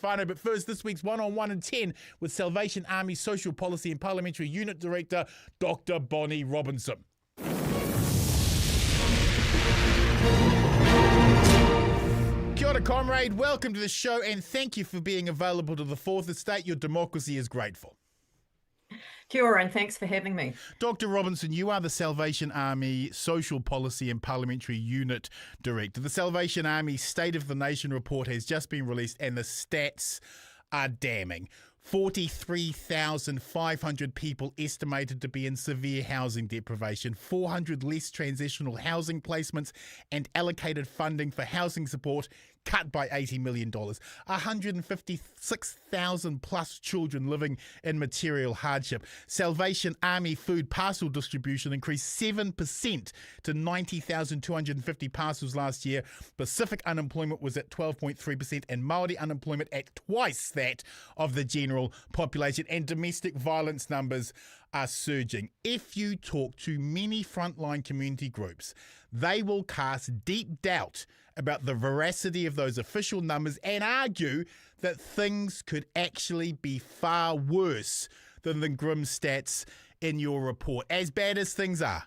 Whānau, but first, this week's One-on-One in 10 with Salvation Army Social Policy and Parliamentary Unit Director, Dr. Bonnie Robinson. Kia ora, comrade. Welcome to the show, and thank you for being available to the Fourth Estate. Your democracy is grateful. Kia ora, and thanks for having me. Dr. Robinson, you are the Salvation Army Social Policy and Parliamentary Unit Director. The Salvation Army State of the Nation report has just been released, and the stats are damning. 43,500 people estimated to be in severe housing deprivation, 400 less transitional housing placements, and allocated funding for housing support cut by $80 million. 156,000 plus children living in material hardship. Salvation Army food parcel distribution increased 7% to 90,250 parcels last year. Pacific unemployment was at 12.3% and Māori unemployment at twice that of the general population, and domestic violence numbers are surging. If you talk to many frontline community groups, they will cast deep doubt about the veracity of those official numbers and argue that things could actually be far worse than the grim stats in your report. As bad as things are,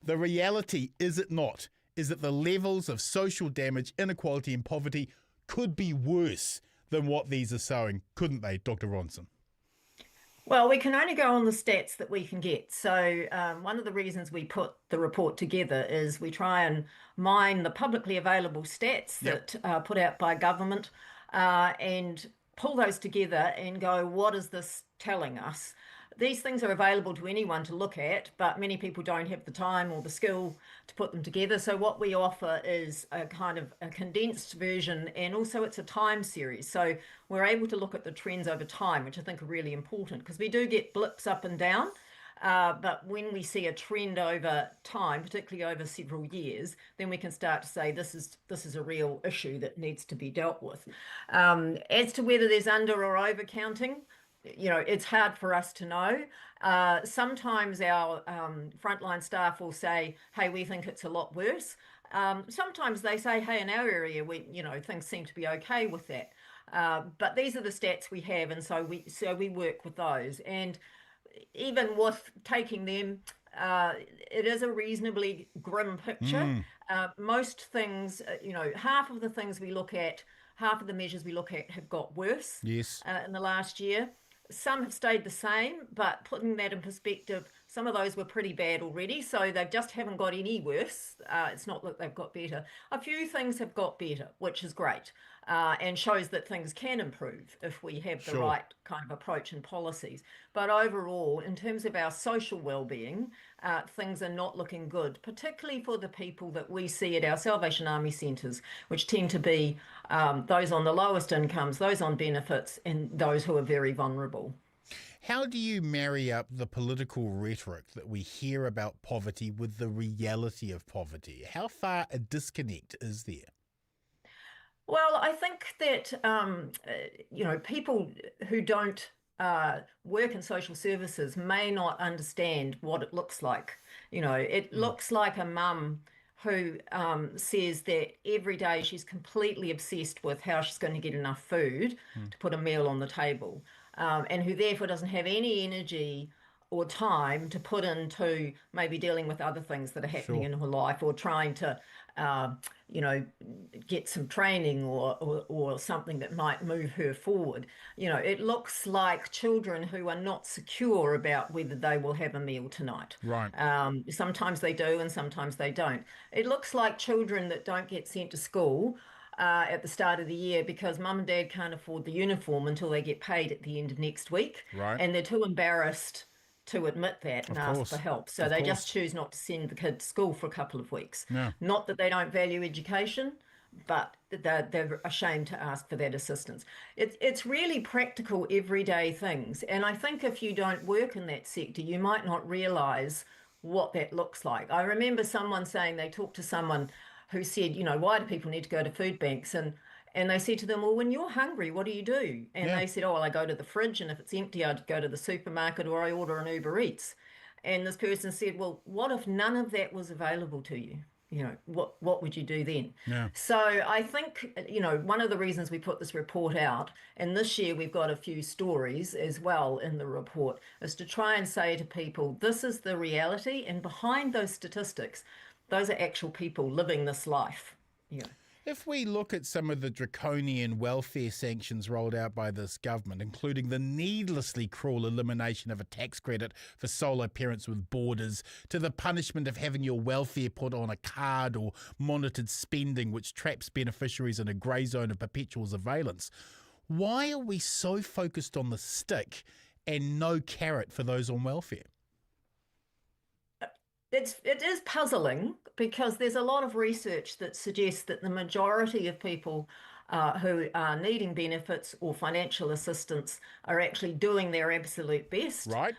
the reality, is it not, is that the levels of social damage, inequality and poverty could be worse than what these are showing, couldn't they, Dr. Robinson? Well, we can only go on the stats that we can get. So one of the reasons we put the report together is we try and mine the publicly available stats that are put out by government and pull those together and go, what is this telling us? These things are available to anyone to look at, but many people don't have the time or the skill to put them together. So what we offer is a kind of a condensed version, and also it's a time series. So we're able to look at the trends over time, which I think are really important, because we do get blips up and down. But when we see a trend over time, particularly over several years, then we can start to say this is a real issue that needs to be dealt with. As to whether there's under or over counting, it's hard for us to know. Sometimes our frontline staff will say, hey, we think it's a lot worse. Sometimes they say, hey, in our area, things seem to be okay with that. But these are the stats we have, and so we work with those. And even with taking them, it is a reasonably grim picture. Most things, half of the things we look at, half of the measures we look at have got worse in the last year. Some have stayed the same, but putting that in perspective, some of those were pretty bad already, so they just haven't got any worse. It's not that they've got better. A few things have got better, which is great, and shows that things can improve if we have the right kind of approach and policies. But overall, in terms of our social well-being, things are not looking good, particularly for the people that we see at our Salvation Army centres, which tend to be those on the lowest incomes, those on benefits, and those who are very vulnerable. How do you marry up the political rhetoric that we hear about poverty with the reality of poverty? How far a disconnect is there? Well, I think that, people who don't work in social services may not understand what it looks like. It looks like a mum who says that every day she's completely obsessed with how she's going to get enough food to put a meal on the table, and who therefore doesn't have any energy or time to put into maybe dealing with other things that are happening in her life, or trying to, get some training or something that might move her forward. It looks like children who are not secure about whether they will have a meal tonight. Right. Sometimes they do and sometimes they don't. It looks like children that don't get sent to school at the start of the year because mum and dad can't afford the uniform until they get paid at the end of next week. Right. And they're too embarrassed to admit that and ask for help. So they just choose not to send the kid to school for a couple of weeks. Yeah. Not that they don't value education, but they're ashamed to ask for that assistance. It's really practical, everyday things. And I think if you don't work in that sector, you might not realise what that looks like. I remember someone saying they talked to someone who said, why do people need to go to food banks? And they said to them, well, when you're hungry, what do you do? And they said, oh, well, I go to the fridge, and if it's empty, I'd go to the supermarket, or I order an Uber Eats. And this person said, well, what if none of that was available to you? what would you do then? Yeah. So I think, one of the reasons we put this report out, and this year we've got a few stories as well in the report, is to try and say to people, this is the reality, and behind those statistics, those are actual people living this life. Yeah. If we look at some of the draconian welfare sanctions rolled out by this government, including the needlessly cruel elimination of a tax credit for solo parents with boarders, to the punishment of having your welfare put on a card or monitored spending, which traps beneficiaries in a grey zone of perpetual surveillance, why are we so focused on the stick and no carrot for those on welfare? It is puzzling because there's a lot of research that suggests that the majority of people who are needing benefits or financial assistance are actually doing their absolute best. Right.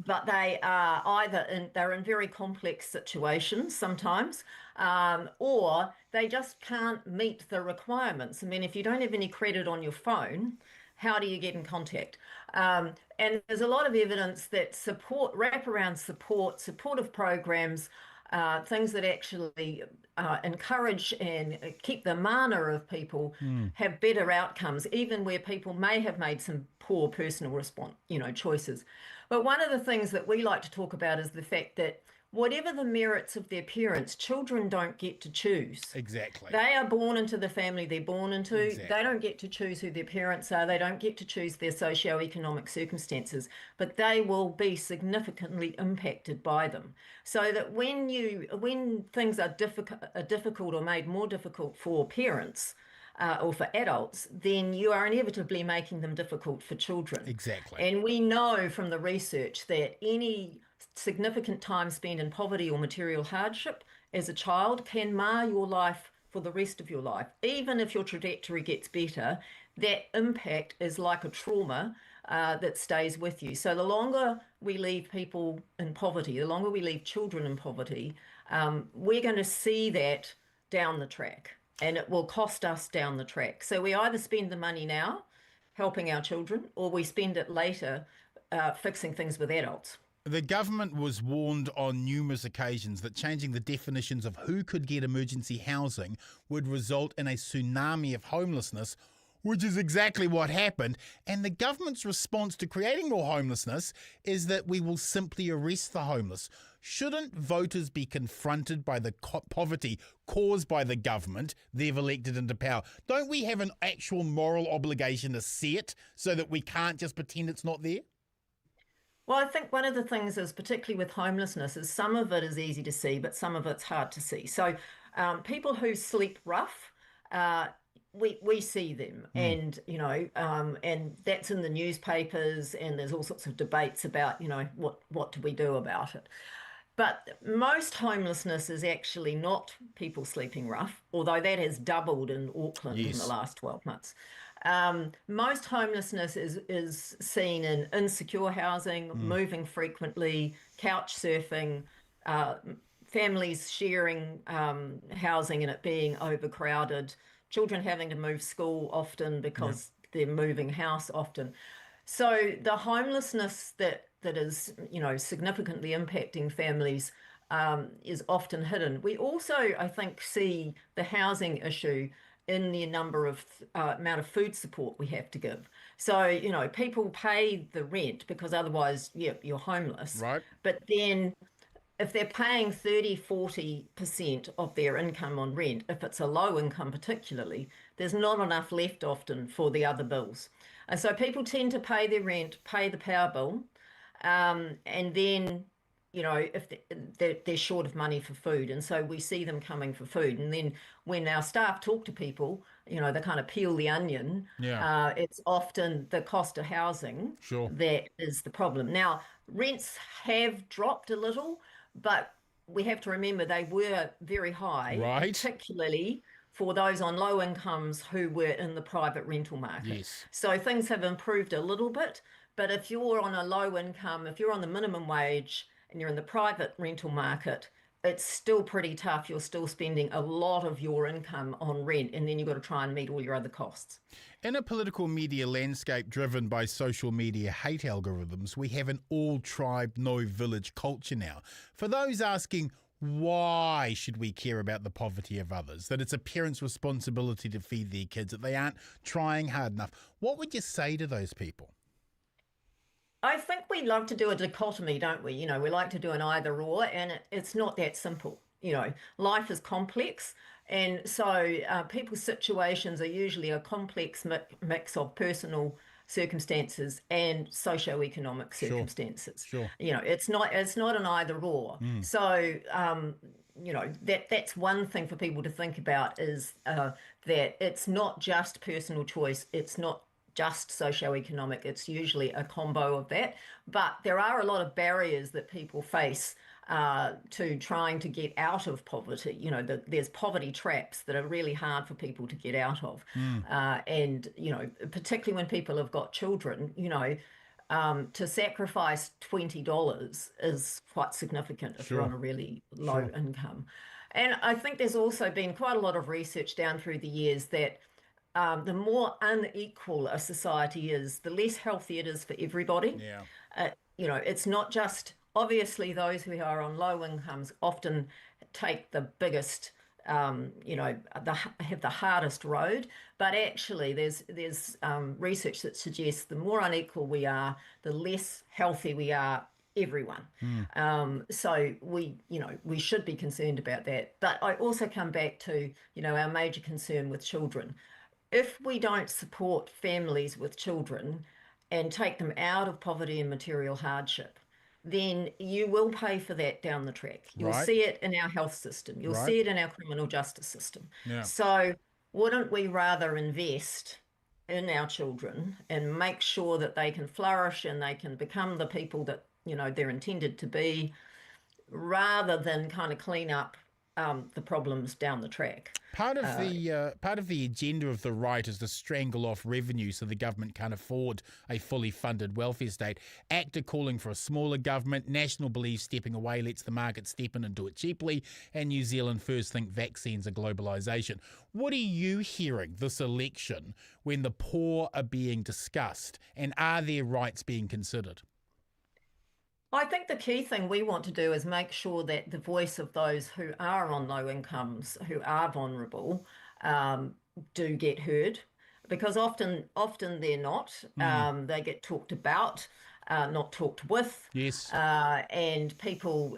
But they are they're in very complex situations sometimes, or they just can't meet the requirements. I mean, if you don't have any credit on your phone, how do you get in contact? And there's a lot of evidence that wraparound support, supportive programs, things that actually encourage and keep the mana of people have better outcomes, even where people may have made some poor personal choices. But one of the things that we like to talk about is the fact that whatever the merits of their parents, children don't get to choose. Exactly. They are born into the family they're born into. Exactly. They don't get to choose who their parents are. They don't get to choose their socio-economic circumstances, but they will be significantly impacted by them. So that when things are difficult or made more difficult for parents, or for adults, then you are inevitably making them difficult for children. Exactly. And we know from the research that any significant time spent in poverty or material hardship as a child can mar your life for the rest of your life. Even if your trajectory gets better, that impact is like a trauma that stays with you. So the longer we leave people in poverty, the longer we leave children in poverty, we're going to see that down the track, and it will cost us down the track. So we either spend the money now helping our children, or we spend it later fixing things with adults. The government was warned on numerous occasions that changing the definitions of who could get emergency housing would result in a tsunami of homelessness, which is exactly what happened. And the government's response to creating more homelessness is that we will simply arrest the homeless. Shouldn't voters be confronted by the poverty caused by the government they've elected into power? Don't we have an actual moral obligation to see it so that we can't just pretend it's not there? Well, I think one of the things is, particularly with homelessness, is some of it is easy to see, but some of it's hard to see. So people who sleep rough, we see them, and and that's in the newspapers, and there's all sorts of debates about what do we do about it. But most homelessness is actually not people sleeping rough, although that has doubled in Auckland in the last 12 months. Most homelessness is seen in insecure housing, moving frequently, couch surfing, families sharing housing and it being overcrowded, children having to move school often because they're moving house often. So the homelessness that is significantly impacting families is often hidden. We also, I think, see the housing issue in the number of amount of food support we have to give. So, people pay the rent because otherwise, you're homeless. Right. But then if they're paying 30-40% of their income on rent, if it's a low income particularly, there's not enough left often for the other bills. And so people tend to pay their rent, pay the power bill, and then if they're short of money for food. And so we see them coming for food. And then when our staff talk to people, they kind of peel the onion. It's often the cost of housing that is the problem. Now, rents have dropped a little, but we have to remember they were very high, particularly for those on low incomes who were in the private rental market. So things have improved a little bit. But if you're on a low income, if you're on the minimum wage, and you're in the private rental market, it's still pretty tough. You're still spending a lot of your income on rent, and then you've got to try and meet all your other costs. In a political media landscape driven by social media hate algorithms, we have an all-tribe, no-village culture now. For those asking, Why should we care about the poverty of others? That it's a parent's responsibility to feed their kids, that they aren't trying hard enough. What would you say to those people? I think we love to do a dichotomy, don't we? We like to do an either or, and it's not that simple. Life is complex, and so people's situations are usually a complex mix of personal circumstances and socio-economic Sure, circumstances. sure. It's not an either or. Mm. So that's one thing for people to think about is that it's not just personal choice. It's not just socio-economic. It's usually a combo of that. But there are a lot of barriers that people face to trying to get out of poverty. There's poverty traps that are really hard for people to get out of. Mm. And, particularly when people have got children, to sacrifice $20 is quite significant if you're Sure, on a really low sure. income. And I think there's also been quite a lot of research down through the years that the more unequal a society is, the less healthy it is for everybody. Yeah. It's not just obviously those who are on low incomes often take the biggest, have the hardest road. But actually, there's research that suggests the more unequal we are, the less healthy we are. Everyone. Mm. So we should be concerned about that. But I also come back to, our major concern with children. If we don't support families with children and take them out of poverty and material hardship, then you will pay for that down the track. You'll Right, see it in our health system. You'll right. see it in our criminal justice system. Yeah. So wouldn't we rather invest in our children and make sure that they can flourish and they can become the people that, they're intended to be, rather than kind of clean up the problems down the track? Part of the agenda of the right is to strangle off revenue so the government can't afford a fully funded welfare state. ACTA calling for a smaller government. National believes stepping away lets the market step in and do it cheaply. And New Zealand first think vaccines are globalisation. What are you hearing this election when the poor are being discussed, and are their rights being considered? I think the key thing we want to do is make sure that the voice of those who are on low incomes, who are vulnerable, um, do get heard, because often they're not. Mm. They get talked about, not talked with, Yes. and people,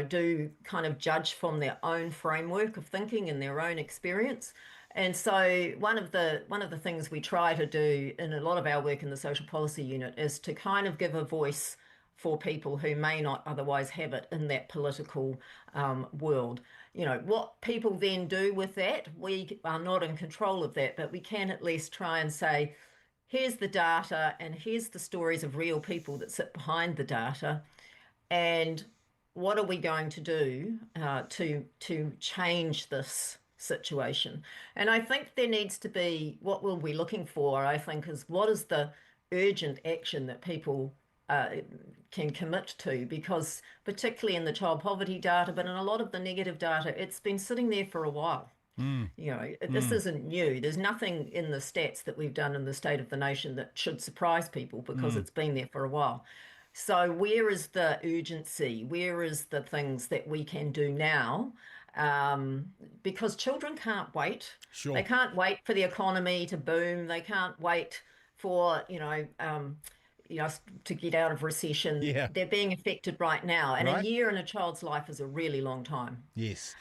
do kind of judge from their own framework of thinking and their own experience. And so one of the things we try to do in a lot of our work in the social policy unit is to kind of give a voice for people who may not otherwise have it in that political world. What people then do with that, we are not in control of that, but we can at least try and say, here's the data and here's the stories of real people that sit behind the data, and what are we going to do to change this situation? And I think there needs to be, what we'll be looking for, I think, is what is the urgent action that people can commit to, because particularly in the child poverty data, but in a lot of the negative data, it's been sitting there for a while. Mm. This Mm. isn't new. There's nothing in the stats that we've done in the State of the Nation that should surprise people, because Mm. it's been there for a while. So where is the urgency? Where is the things that we can do now? Because children can't wait. They Sure. can't wait for the economy to boom. They can't wait for, to get out of recession. Yeah. They're being affected right now. And a Right. year in a child's life is a really long time. Yes.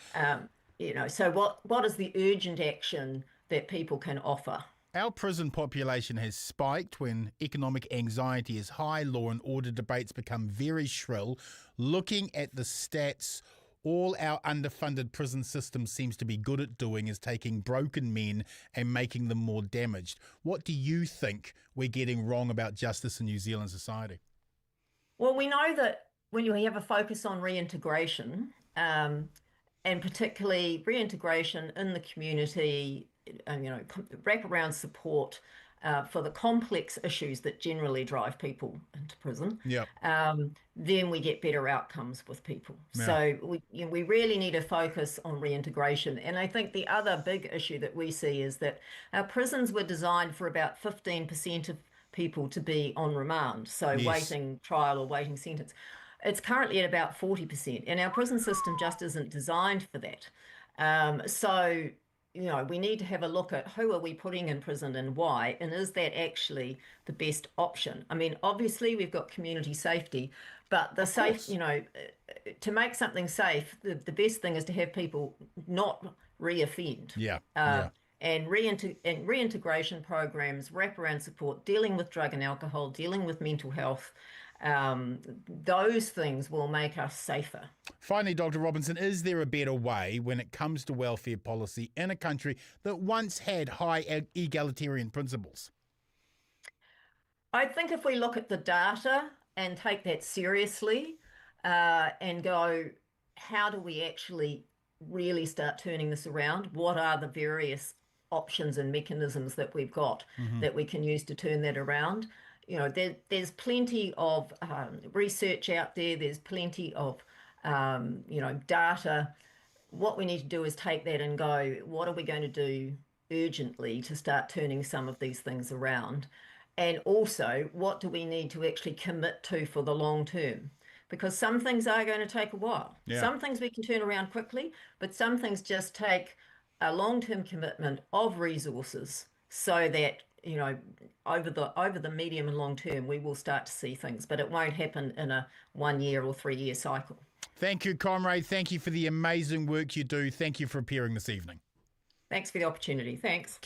So what is the urgent action that people can offer? Our prison population has spiked when economic anxiety is high, law and order debates become very shrill. Looking at the stats, all our underfunded prison system seems to be good at doing is taking broken men and making them more damaged. What do you think we're getting wrong about justice in New Zealand society? Well, we know that when you have a focus on reintegration, and particularly reintegration in the community, wraparound support for the complex issues that generally drive people into prison, Yep. then we get better outcomes with people. Yeah. So we really need to focus on reintegration. And I think the other big issue that we see is that our prisons were designed for about 15% of people to be on remand, so Yes. waiting trial or waiting sentence. It's currently at about 40%, and our prison system just isn't designed for that. So, we need to have a look at who are we putting in prison and why, and is that actually the best option? I mean, obviously we've got community safety, but the Of safe, course. to make something safe, the best thing is to have people not reoffend. Yeah, Uh, yeah. and reintegration programs, wraparound support, dealing with drug and alcohol, dealing with mental health, um, those things will make us safer. Finally, Dr. Robinson, is there a better way when it comes to welfare policy in a country that once had high egalitarian principles? I think if we look at the data and take that seriously, and go, how do we actually really start turning this around? What are the various options and mechanisms that we've got Mm-hmm. that we can use to turn that around? There's plenty of research out there. There's plenty of data. What we need to do is take that and go, what are we going to do urgently to start turning some of these things around? And also, what do we need to actually commit to for the long term? Because some things are going to take a while. Yeah. Some things we can turn around quickly, but some things just take a long-term commitment of resources so that, over the medium and long term, we will start to see things, but it won't happen in a 1 year or 3 year cycle. Thank you, comrade. Thank you for the amazing work you do. Thank you for appearing this evening. Thanks for the opportunity. Thanks.